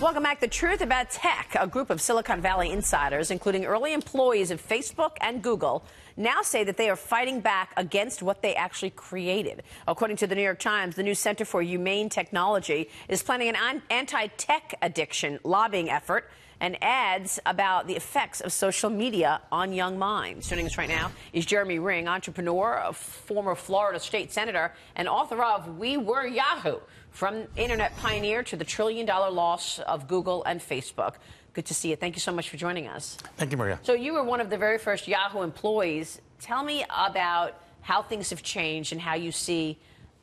Welcome back. The truth about tech. A group of Silicon Valley insiders, including early employees of Facebook and Google, now say that they are fighting back against what they actually created. According to the New York Times, the new Center for Humane Technology is planning an anti-tech addiction lobbying effort and adds about the effects of social media on young minds. Joining us right now is Jeremy Ring, entrepreneur, a former Florida state senator, and author of We Were Yahoo! From internet pioneer to the trillion-dollar loss of Google and Facebook. Good to see you. Thank you so much for joining us. Thank you, Maria. So you were one of the very first Yahoo employees. Tell me about how things have changed and how you see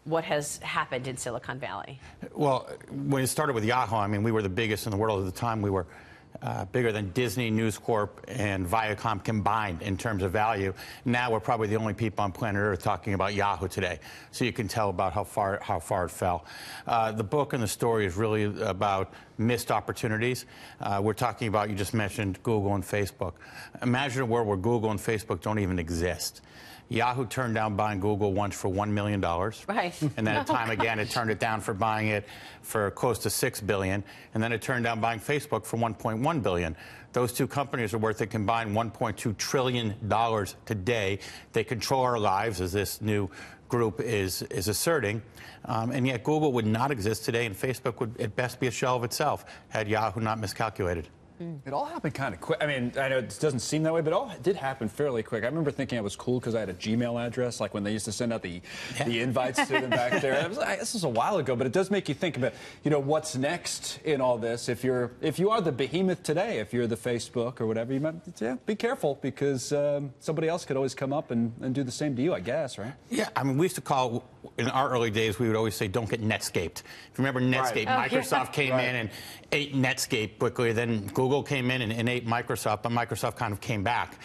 what has happened in Silicon Valley. Well, when it started with Yahoo, I mean, we were the biggest in the world at the time. We were bigger than Disney, News Corp, and Viacom combined in terms of value. Now we're probably the only people on planet Earth talking about Yahoo today. So you can tell about how far it fell. The book and the story is really about missed opportunities. We're talking about, you just mentioned Google and Facebook. Imagine a world where Google and Facebook don't even exist. Yahoo turned down buying Google once for $1 million. Right. And then time again, it turned it down for buying it for close to $6 billion. And then it turned down buying Facebook for $1.1 billion. Those two companies are worth a combined $1.2 trillion today. They control our lives, as this new group is asserting. And yet Google would not exist today, and Facebook would at best be a shell of itself had Yahoo not miscalculated. It all happened kind of quick. I mean, I know it doesn't seem that way, but it all did happen fairly quick. I remember thinking it was cool because I had a Gmail address, like when they used to send out the invites to them back there. I was like, this was a while ago, but it does make you think about, you know, what's next in all this. If you are the behemoth today, if you're the Facebook or whatever, you might be careful because somebody else could always come up and do the same to you, I guess, right? Yeah, I mean, we used to call, in our early days, we would always say, don't get Netscaped. If you remember Netscape, right. Microsoft came in and ate Netscape quickly. Then Google came in and ate Microsoft, but Microsoft kind of came back.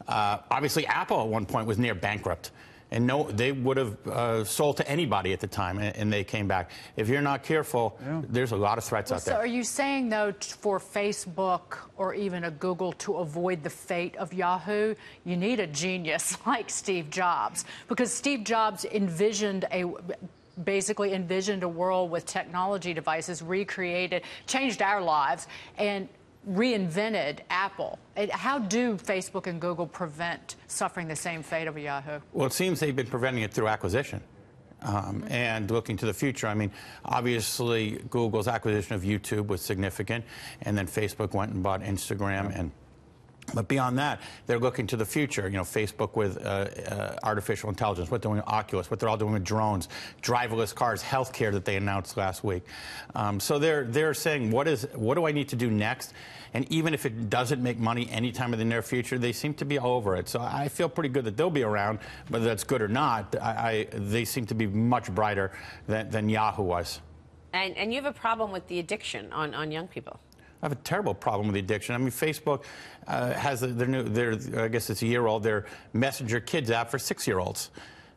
Obviously, Apple at one point was near bankrupt. And no, they would have sold to anybody at the time, and they came back. If you're not careful, there's a lot of threats out there. So are you saying, though, for Facebook or even a Google to avoid the fate of Yahoo, you need a genius like Steve Jobs? Because Steve Jobs basically envisioned a world with technology devices, changed our lives, and reinvented Apple. How do Facebook and Google prevent suffering the same fate of Yahoo? Well, it seems they've been preventing it through acquisition. And looking to the future, I mean, obviously, Google's acquisition of YouTube was significant, and then Facebook went and bought Instagram. But beyond that, they're looking to the future. You know, Facebook with artificial intelligence, what they're doing with Oculus, what they're all doing with drones, driverless cars, healthcare that they announced last week. So they're saying, what do I need to do next? And even if it doesn't make money anytime in the near future, they seem to be all over it. So I feel pretty good that they'll be around, whether that's good or not. They seem to be much brighter than Yahoo was. And you have a problem with the addiction on young people. I have a terrible problem with the addiction. I mean, Facebook has their I guess it's a year old, their Messenger Kids app for 6-year-olds.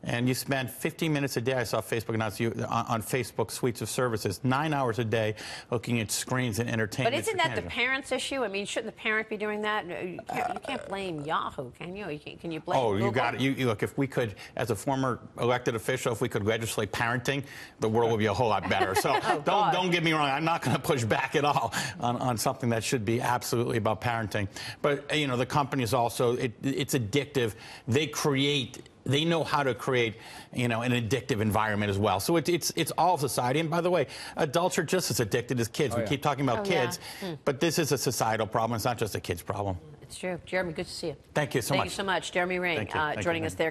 And you spend 15 minutes a day, I saw Facebook announce on Facebook suites of services, 9 hours a day looking at screens and entertainment. But isn't that the parent's issue? I mean, shouldn't the parent be doing that? You can't blame Yahoo, can you? Can you blame Google? You got it. Look, if we could, as a former elected official, if we could legislate parenting, the world would be a whole lot better. So don't get me wrong. I'm not going to push back at all on something that should be absolutely about parenting. But, you know, the companies also, it's addictive. They know how to create, you know, an addictive environment as well. So it's all society. And by the way, adults are just as addicted as kids. We keep talking about kids, but this is a societal problem. It's not just a kid's problem. It's true. Jeremy, good to see you. Thank you so much. Thank you so much. Jeremy Ring joining us there.